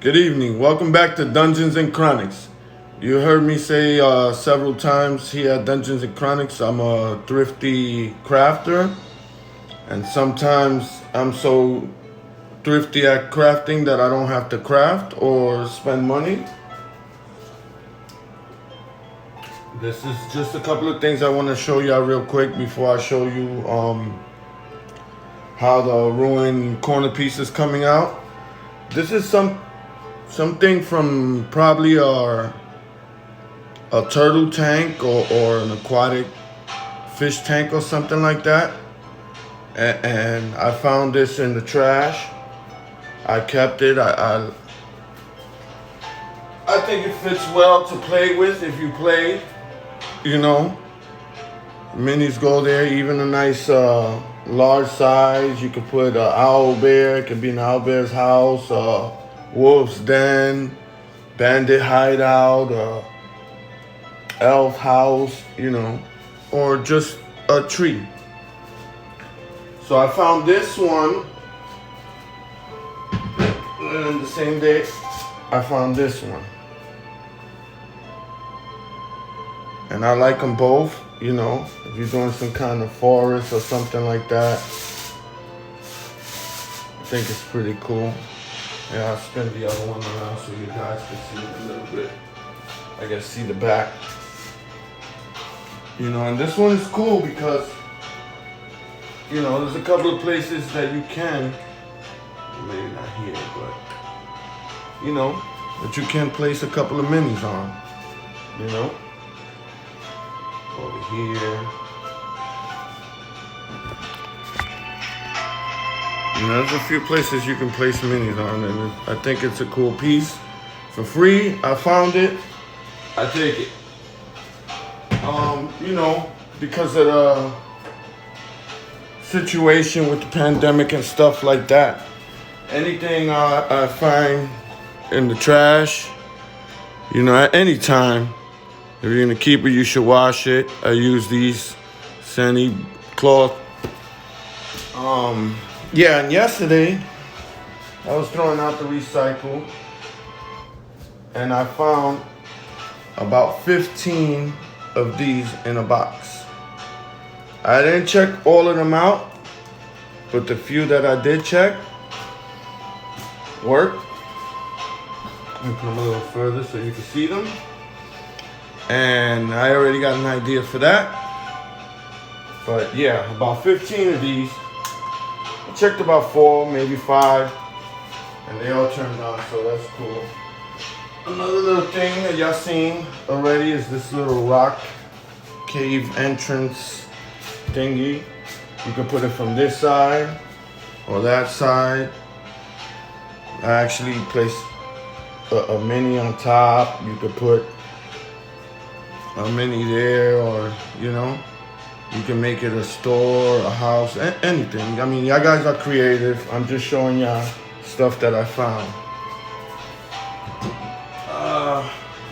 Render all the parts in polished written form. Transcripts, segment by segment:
Good evening. Welcome back to Dungeons and Chronics. You heard me say several times here at Dungeons and Chronics, I'm a thrifty crafter, and sometimes I'm so thrifty at crafting that I don't have to craft or spend money. This is just a couple of things I want to show y'all real quick before I show you how the ruined corner piece is coming out. This is something from probably a turtle tank or an aquatic fish tank or something like that. And I found this in the trash. I kept it. I think it fits well to play with if you play. You know, minis go there. Even a nice large size. You could put an owl bear. It could be an owl bear's house. Wolf's den. Bandit hideout. Elf house. You know, or just a tree. So I found this one. And the same day, I found this one. And I like them both, you know, if you're doing some kind of forest or something like that. I think it's pretty cool. Yeah, I'll spin the other one around so you guys can see it a little bit. I guess see the back. You know, and this one is cool because, you know, there's a couple of places that you can, maybe not here, but, you know, that you can place a couple of minis on, you know. Over here. You know, there's a few places you can place minis on, and I think it's a cool piece. For free, I found it. I take it. You know, because of the situation with the pandemic and stuff like that. Anything I find in the trash, you know, at any time, if you're gonna keep it, you should wash it. I use these Sani cloth. Yeah, and yesterday I was throwing out the recycle and I found about 15 of these in a box. I didn't check all of them out, but the few that I did check worked. Let me come a little further so you can see them. And I already got an idea for that. But yeah, about 15 of these. I checked about 4, maybe 5. And they all turned on, so that's cool. Another little thing that y'all seen already is this little rock cave entrance thingy. You can put it from this side or that side. I actually placed a mini on top. You could put a mini there, or you know, you can make it a store, a house, anything. I mean, y'all guys are creative. I'm just showing y'all stuff that I found.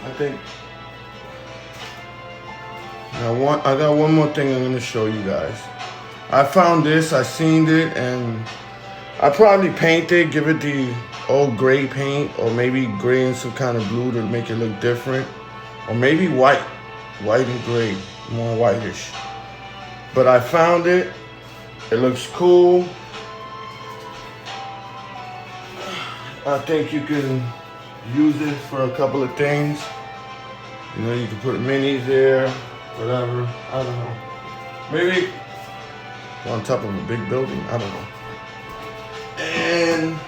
I think I got one more thing I'm gonna show you guys. I found this, I seen it, and I probably paint it, give it the old gray paint, or maybe gray and some kind of blue to make it look different, or maybe white and gray, more whitish. But I found it. It looks cool. I think you can use it for a couple of things. You know, you can put minis there, whatever. I don't know. Maybe on top of a big building. I don't know. And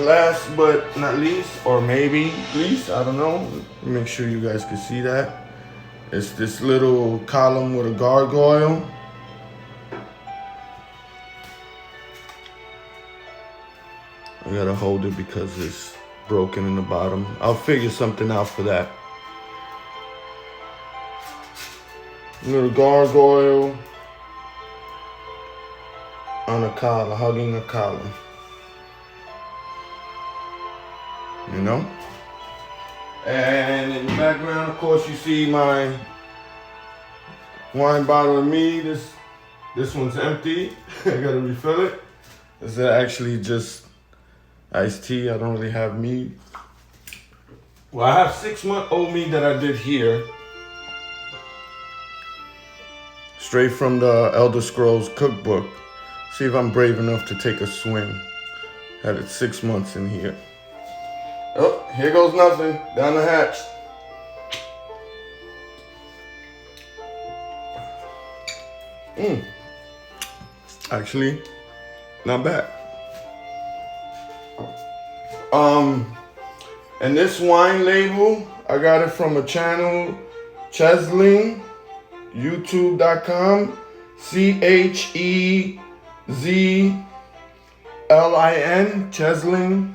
last but not least, or maybe least, I don't know. Make sure you guys can see that. It's this little column with a gargoyle. I gotta hold it because it's broken in the bottom. I'll figure something out for that. Little gargoyle on a collar, hugging a collar. You know? And in the background, of course, you see my wine bottle of me. This one's empty. I gotta refill it. This is actually just iced tea. I don't really have meat. Well, I have 6-month-old meat that I did here. Straight from the Elder Scrolls cookbook. See if I'm brave enough to take a swing. Had it 6 months in here. Oh, here goes nothing. Down the hatch. Actually, not bad. And this wine label, I got it from a channel, Cheslin, youtube.com, CHEZLIN, Cheslin.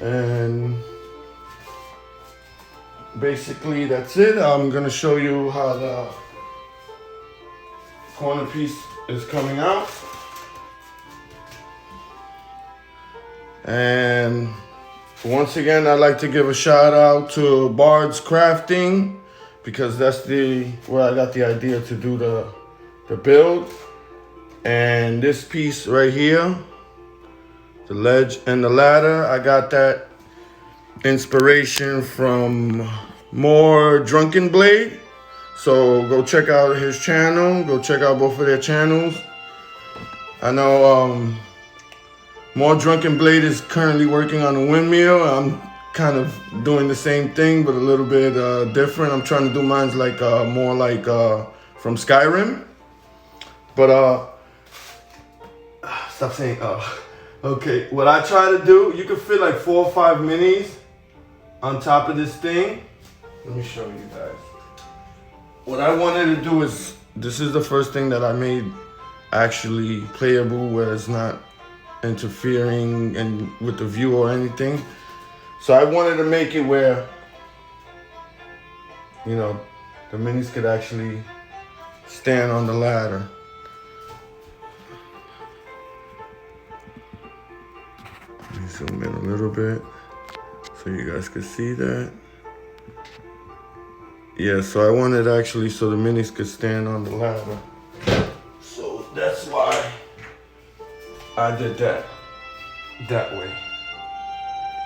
And basically that's it. I'm gonna show you how the corner piece is coming out. And once again, I'd like to give a shout out to Bard's Crafting, because that's where I got the idea to do the build. And this piece right here, the ledge and the ladder, I got that inspiration from More Drunken Blade. So go check out his channel. Go check out both of their channels. I know More Drunken Blade is currently working on a windmill. I'm kind of doing the same thing, but a little bit different. I'm trying to do mine like more like from Skyrim. But stop saying okay, what I try to do, you can fit like 4 or 5 minis on top of this thing. Let me show you guys. What I wanted to do is, this is the first thing that I made actually playable, where it's not interfering and with the view or anything. So I wanted to make it where, you know, the minis could actually stand on the ladder. Let me zoom in a little bit so you guys can see that. Yeah, so I wanted actually so the minis could stand on the ladder. So that's why I did that way.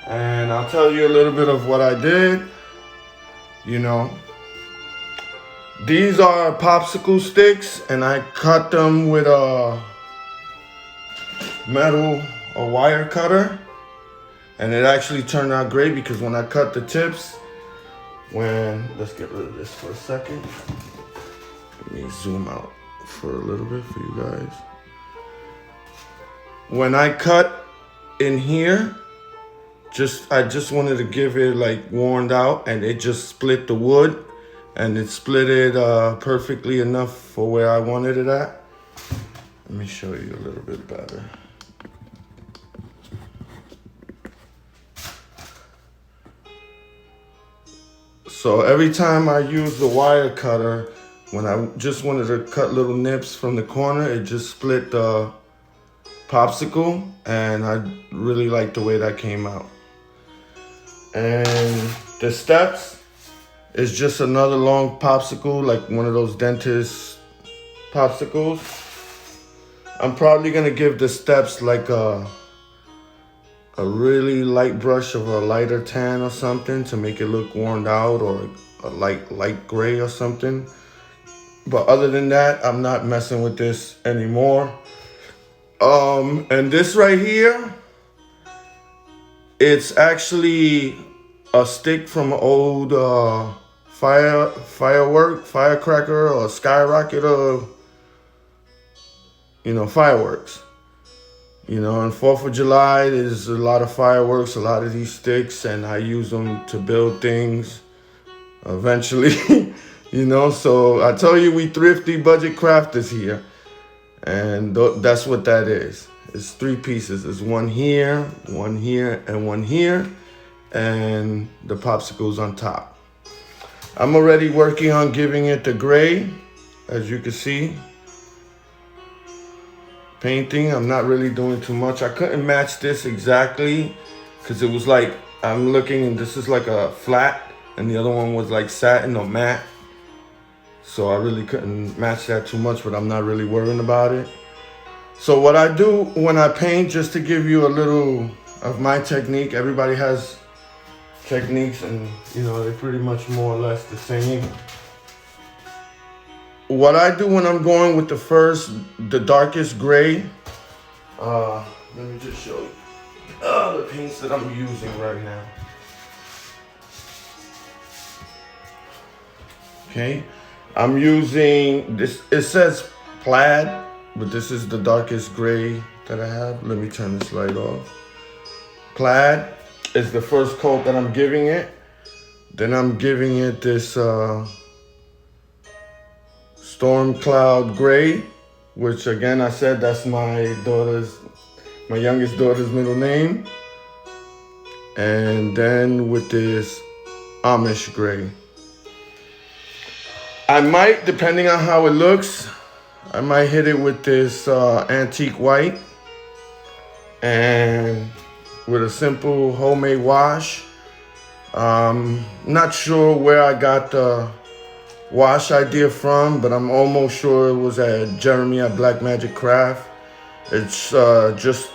And I'll tell you a little bit of what I did. You know, these are popsicle sticks, and I cut them with a wire cutter. And it actually turned out great, because when I cut the tips, let's get rid of this for a second. Let me zoom out for a little bit for you guys. When I cut in here, I just wanted to give it like worn out, and it just split the wood, and it split it perfectly enough for where I wanted it at. Let me show you a little bit better. So every time I use the wire cutter, when I just wanted to cut little nips from the corner, it just split the popsicle, and I really like the way that came out. And the steps is just another long popsicle, like one of those dentist popsicles. I'm probably gonna give the steps like a really light brush of a lighter tan or something to make it look worn out, or a light gray or something. But other than that, I'm not messing with this anymore. And this right here, it's actually a stick from an old firecracker or skyrocket, or fireworks. On 4th of July, there's a lot of fireworks, a lot of these sticks, and I use them to build things eventually, So I tell you, we thrifty budget crafters here. And that's what that is. It's 3 pieces. It's one here, and one here, and the popsicles on top. I'm already working on giving it the gray, as you can see. Painting, I'm not really doing too much. I couldn't match this exactly, because it was like, I'm looking, and this is like a flat, and the other one was like satin or matte. So I really couldn't match that too much, but I'm not really worrying about it. So what I do when I paint, just to give you a little of my technique, everybody has techniques and they're pretty much more or less the same. What I do when I'm going with the darkest gray, let me just show you the paints that I'm using right now. Okay, I'm using this, it says plaid, but this is the darkest gray that I have. Let me turn this light off. Plaid is the first coat that I'm giving it. Then I'm giving it this Storm Cloud Gray, which again, I said that's my youngest daughter's middle name. And then with this Amish Gray. I might, depending on how it looks, I might hit it with this antique white and with a simple homemade wash. Not sure where I got the wash idea from, but I'm almost sure it was at Jeremy at Black Magic Craft. It's just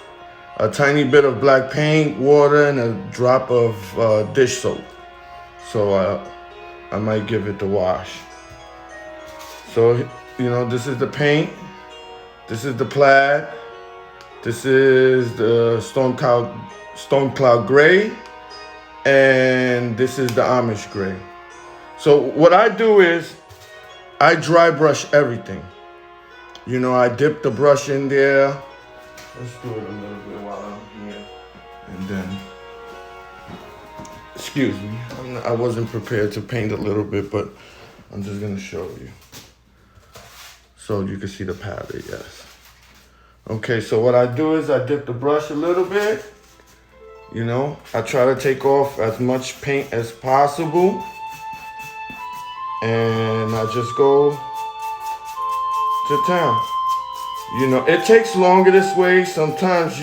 a tiny bit of black paint, water, and a drop of dish soap. So I might give it the wash. So, this is the paint. This is the plaid. This is the Storm Cloud Gray. And this is the Amish Gray. So what I do is I dry brush everything. I dip the brush in there. Let's do it a little bit while I'm here. And then, excuse me, I wasn't prepared to paint a little bit, but I'm just gonna show you. So you can see the pattern, yes. Okay, so what I do is I dip the brush a little bit. I try to take off as much paint as possible. And I just go to town. It takes longer this way. Sometimes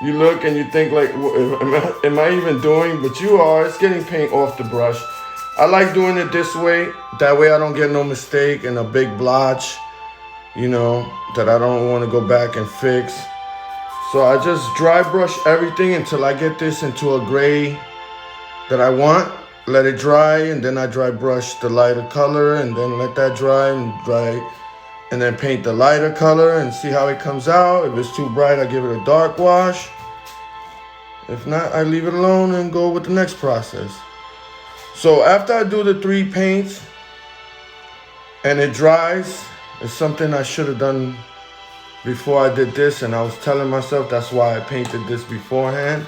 you look and you think like, am I even doing? But you are. It's getting paint off the brush. I like doing it this way. That way I don't get no mistake and a big blotch, that I don't want to go back and fix. So I just dry brush everything until I get this into a gray that I want. Let it dry, and then I dry brush the lighter color, and then let that dry, and then paint the lighter color and see how it comes out. If it's too bright, I give it a dark wash. If not, I leave it alone and go with the next process. So after I do the 3 paints and it dries, it's something I should have done before I did this, and I was telling myself that's why I painted this beforehand,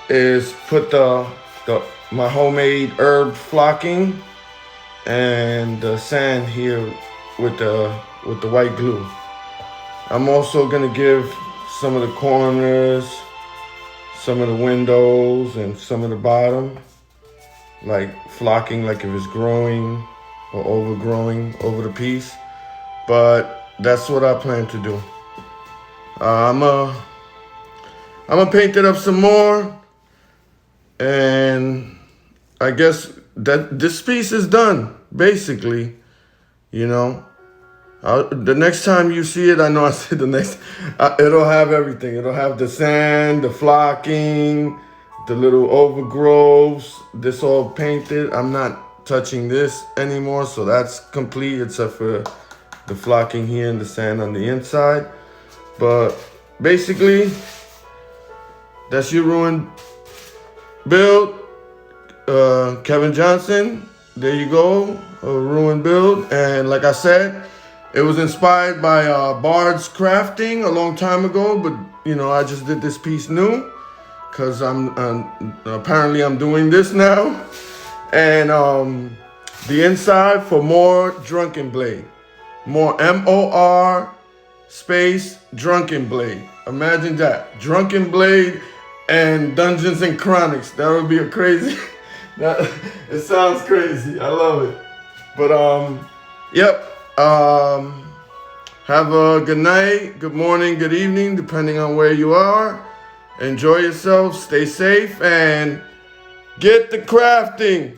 is put my homemade herb flocking and the sand here with the white glue. I'm also gonna give some of the corners, some of the windows, and some of the bottom, like flocking, like if it's growing or overgrowing over the piece. But that's what I plan to do. I'm gonna paint it up some more, and I guess that this piece is done, basically. The next time you see it, I know I said the next, it'll have everything. It'll have the sand, the flocking, the little overgrowths, this all painted. I'm not touching this anymore, so that's complete except for the flocking here and the sand on the inside. But basically, that's your ruined build. Kevin Johnson, there you go, a ruined build. And like I said, it was inspired by Bard's Crafting a long time ago, but I just did this piece new because apparently I'm doing this now. And the inside for more Drunken Blade, more MOR space Drunken Blade. Imagine that, Drunken Blade and Dungeons and Chronics. That would be a crazy. It sounds crazy. I love it. But yep. Have a good night, good morning, good evening, depending on where you are. Enjoy yourself, stay safe, and get the crafting.